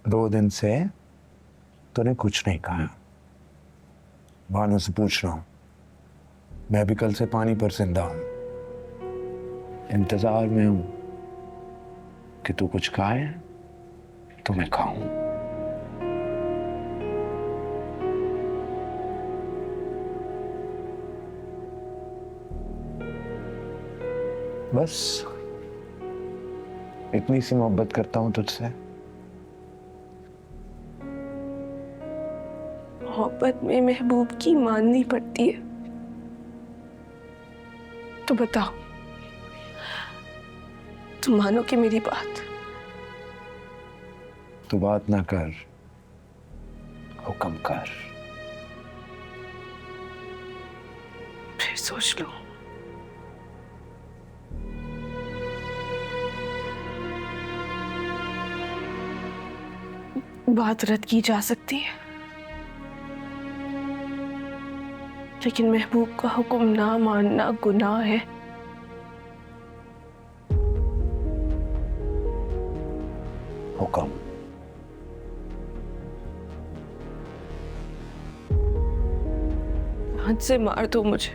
दो दिन से तूने कुछ नहीं कहा। भानु से पूछ रहा हूं। मैं भी कल से पानी पर जिंदा हूं, इंतजार में हूं कि तू कुछ खाए तो मैं खाऊं। बस इतनी सी मोहब्बत करता हूं तुझसे। मोहब्बत में महबूब की माननी पड़ती है। तो बताओ, तुम मानोगे मेरी बात? तू बात ना कर, हुक्म कर। फिर सोच लो। बात रद्द की जा सकती है, लेकिन महबूब का हुक्म ना मानना गुनाह है। हुक्म। हाथ से मार दो मुझे।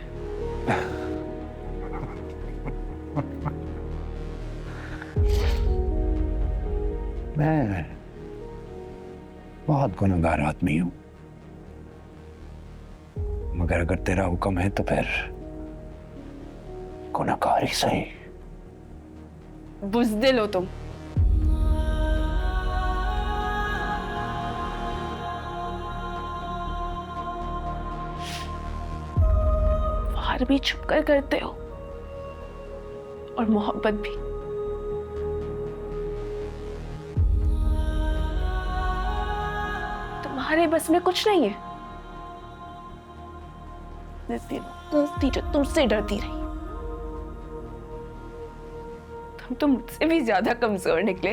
मैं बहुत गुनहगार आदमी हूं, मगर अगर तेरा हुक्म है तो फिर गुनहगार ही सही। बुज़दिल हो तुम। वार भी छुपकर करते हो और मोहब्बत भी। तुम्हारे बस में कुछ नहीं है। बेवकूफ जो तुमसे डरती रही। तुम तो मुझसे भी ज्यादा कमजोर निकले।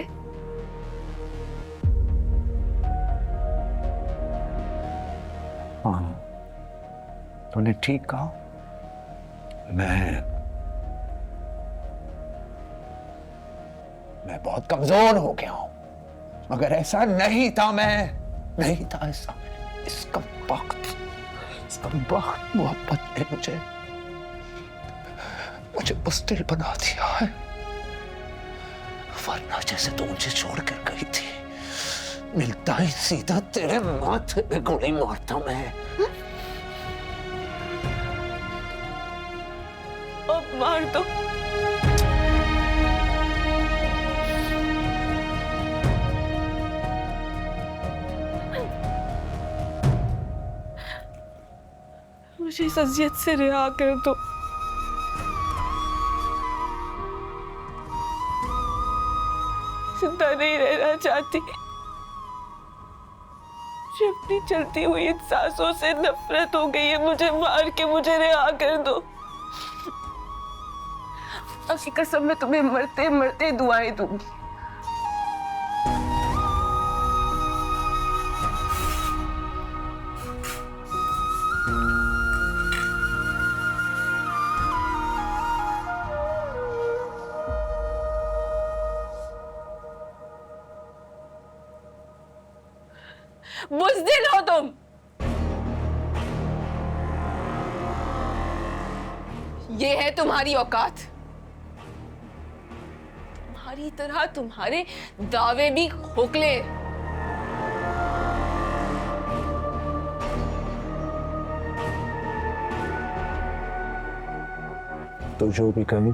हाँ, तूने ठीक कहा। मैं बहुत कमजोर हो गया हूं, मगर ऐसा नहीं था। मैं नहीं था ऐसा। इसका वक्त मोहब्बत ने मुझे बुज़दिल बना दिया है। वरना जैसे तू मुझे छोड़कर गई थी, मिलता ही सीधा तेरे माथे पे गोली मारता मैं। अब मार दो। मुझे इस अजियत से रिहा कर दो। जिंदा नहीं रहना चाहती। मुझे अपनी चलती हुई इन सांसों से नफरत हो गई है। मुझे मार के मुझे रिहा कर दो। आपकी कसम मैं तुम्हें मरते मरते दुआएं दूंगी। बुज़दिल हो तुम। ये है तुम्हारी औकात। तुम्हारी तरह तुम्हारे दावे भी खोखले। तो जो भी कहीं,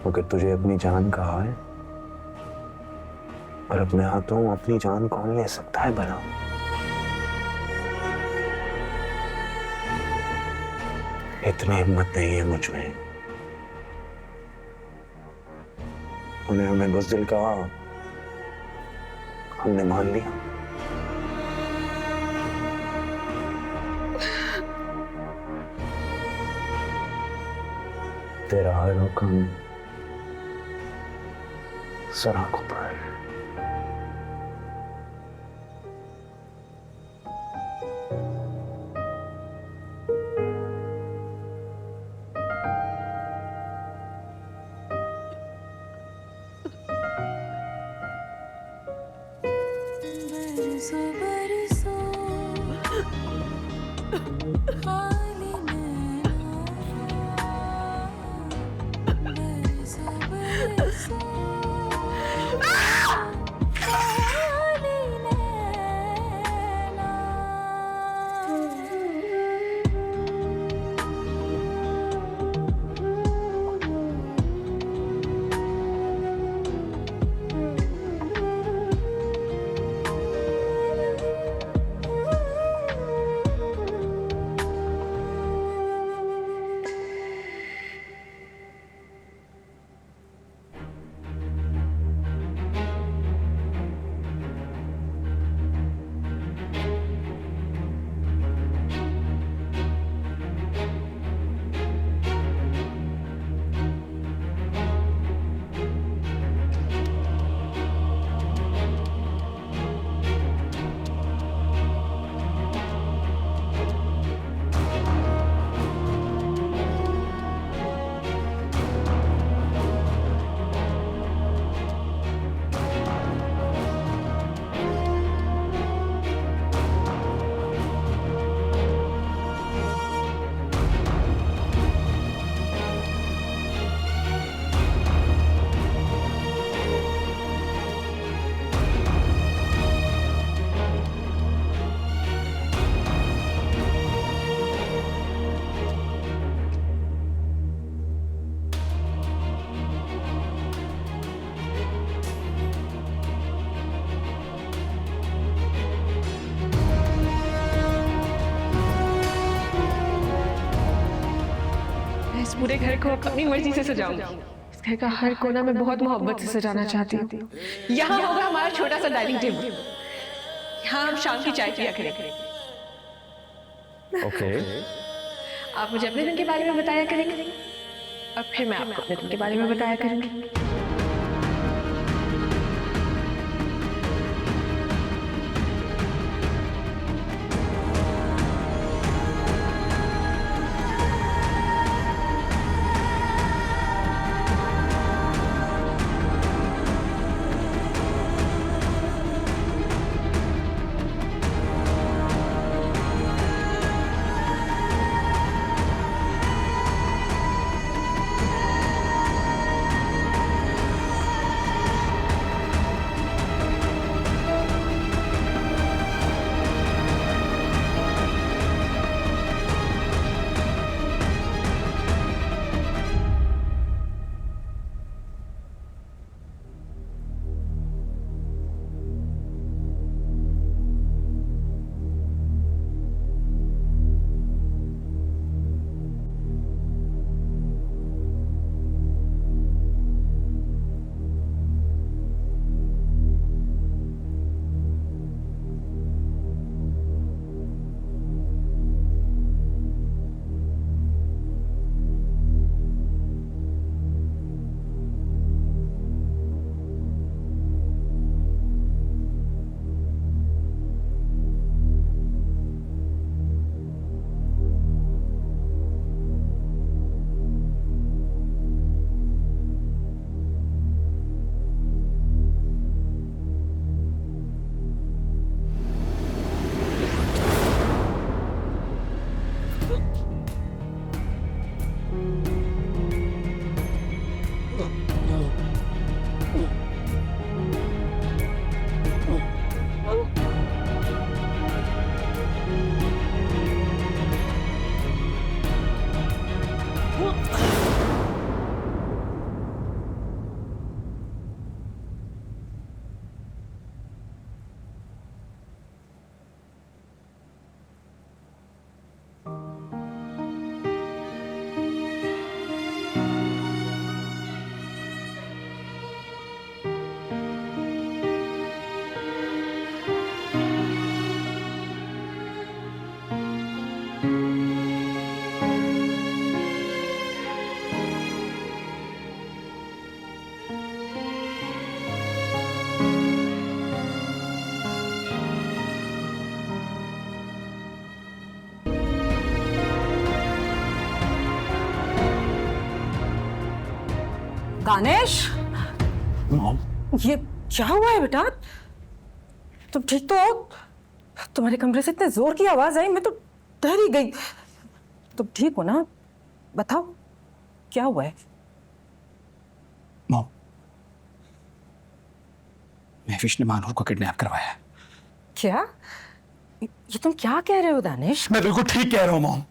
मगर तुझे अपनी जान कहा है, और अपने हाथों अपनी जान कौन ले सकता है भला? इतनी हिम्मत नहीं है मुझ में। उन्हें हमें बुज़दिल कहा, हमने मान लिया। तेरा हर हुक्म सराखों पर। इस पूरे घर को अपनी मर्जी से सजाऊंगी। इस घर का हर कोना मैं बहुत मोहब्बत से सजाना चाहती हूँ। यहाँ होगा हमारा छोटा सा डाइनिंग टेबल। यहाँ हम शाम की चाय पिया करेंगे। ओके। आप मुझे अपने दिन के बारे में बताया करेंगे और फिर मैं आपको अपने दिन के बारे में बताया करूंगी। दानिश, मॉम, ये क्या हुआ है बेटा? तुम ठीक तो हो? तुम्हारे कमरे से इतने जोर की आवाज आई, मैं तो डर ही गई। तुम ठीक हो ना? बताओ क्या हुआ है? मॉम, महविश ने मानूर को किडनैप करवाया है। क्या? ये तुम क्या कह रहे हो दानिश? मैं बिल्कुल ठीक कह रहा हूँ मॉम।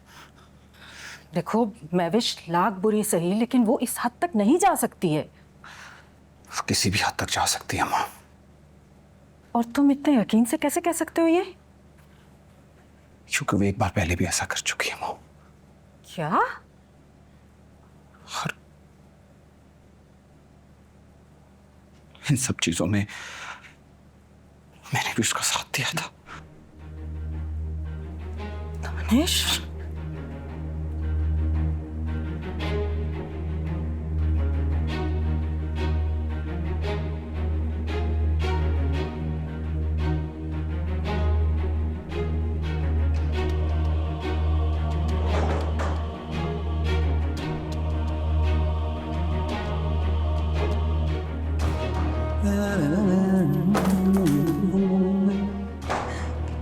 देखो, महविश लाख बुरी सही, लेकिन वो इस हद तक नहीं जा सकती है। वो किसी भी हद तक जा सकती है मॉम। और तुम इतने यकीन से कैसे कह सकते हो ये? क्योंकि वो एक बार पहले भी ऐसा कर चुकी है मॉम। क्या? और इन सब चीजों में मैंने भी उसका साथ दिया था। दानिश,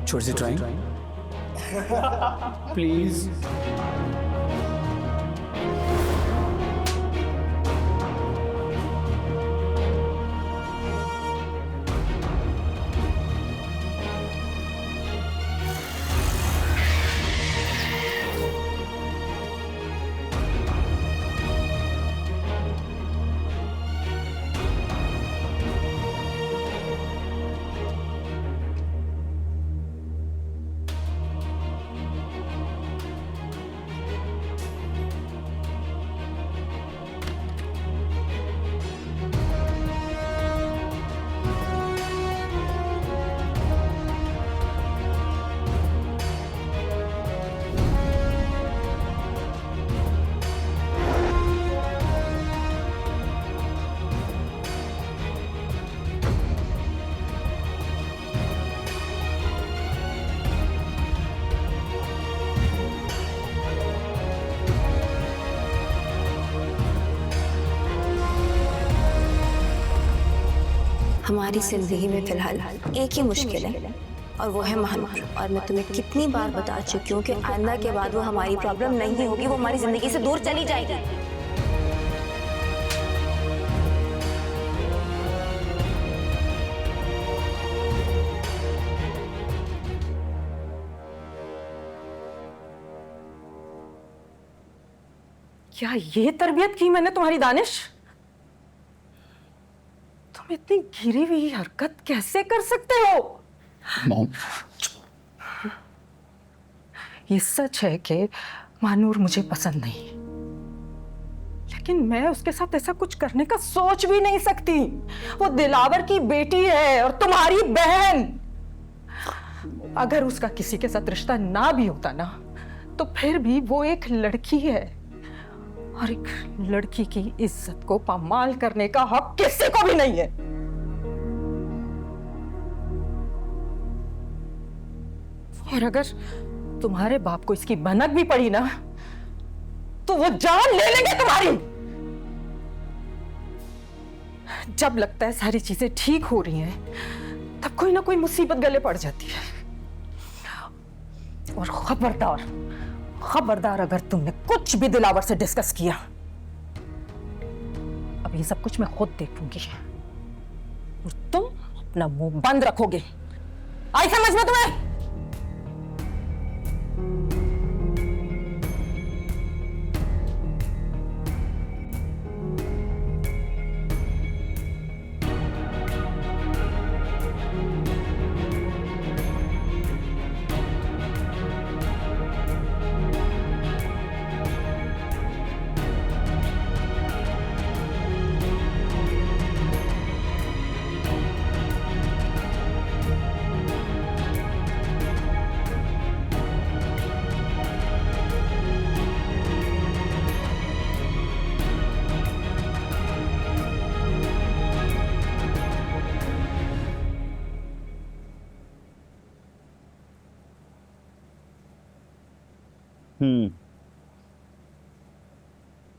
छोड़ सी ड्राइंग प्लीज। हमारी जिंदगी में फिलहाल एक ही मुश्किल है और वो है महानूर। और मैं तुम्हें कितनी बार बता चुकी हूँ कि आइंदा के बाद वो हमारी प्रॉब्लम नहीं होगी, वो हमारी जिंदगी से दूर चली जाएगी। क्या ये तरबियत की मैंने तुम्हारी दानिश? तुम इतनी गिरी हुई हरकत कैसे कर सकते हो? मॉम, ये सच है कि मानूर मुझे पसंद नहीं, लेकिन मैं उसके साथ ऐसा कुछ करने का सोच भी नहीं सकती। वो दिलावर की बेटी है और तुम्हारी बहन। अगर उसका किसी के साथ रिश्ता ना भी होता ना, तो फिर भी वो एक लड़की है और एक लड़की की इज्जत को पामाल करने का हक किसी को भी नहीं है। और अगर तुम्हारे बाप को इसकी भनक भी पड़ी ना, तो वो जान ले लेंगे तुम्हारी। जब लगता है सारी चीजें ठीक हो रही हैं, तब कोई ना कोई मुसीबत गले पड़ जाती है। और खबरदार, खबरदार, अगर तुमने कुछ भी दिलावर से डिस्कस किया, अब ये सब कुछ मैं खुद देखूंगी और तुम अपना मुंह बंद रखोगे। आई समझ में तुम्हें?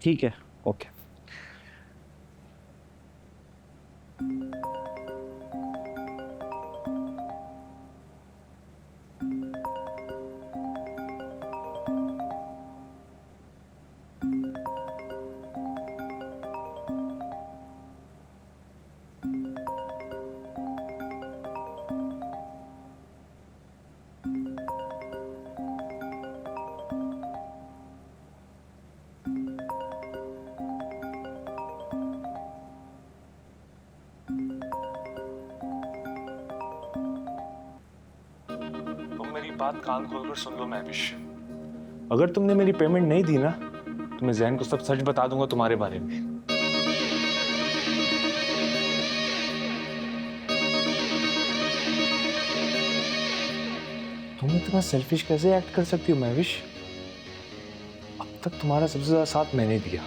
ठीक है, ओके। बात कान खोलकर सुन लो महविश। अगर तुमने मेरी पेमेंट नहीं दी ना तो मैं जैन को सब सच बता दूंगा तुम्हारे बारे में। तुम इतना सेल्फिश कैसे एक्ट कर सकती हो महविश? अब तक तुम्हारा सबसे ज्यादा साथ मैंने दिया।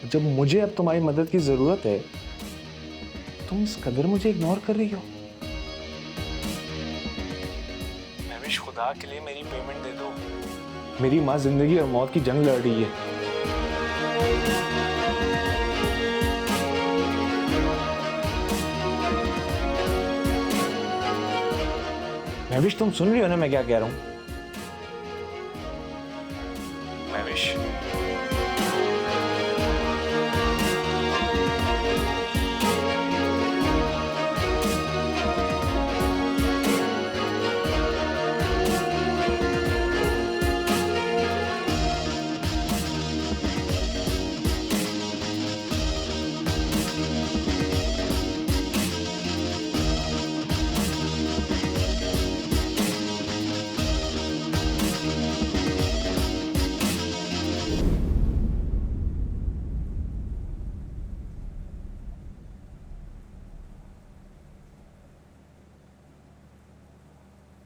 जब मुझे अब तुम्हारी मदद की जरूरत है तुम इस कदर मुझे इग्नोर कर रही हो। महविश, खुदा के लिए मेरी पेमेंट दे दो। मेरी माँ जिंदगी और मौत की जंग लड़ रही है। महविश, तुम सुन रही हो ना मैं क्या कह रहा हूं? महविश,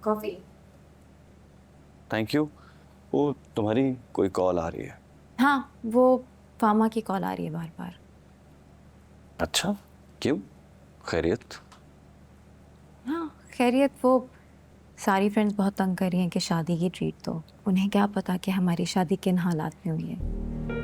कॉफी? Thank you. वो तुम्हारी कोई कॉल आ रही है? हाँ, वो फामा की कॉल आ रही है बार बार। अच्छा, क्यों? खैरियत? हाँ खैरियत। वो सारी फ्रेंड्स बहुत तंग कर रही हैं कि शादी की ट्रीट दो। उन्हें क्या पता कि हमारी शादी किन हालात में हुई है।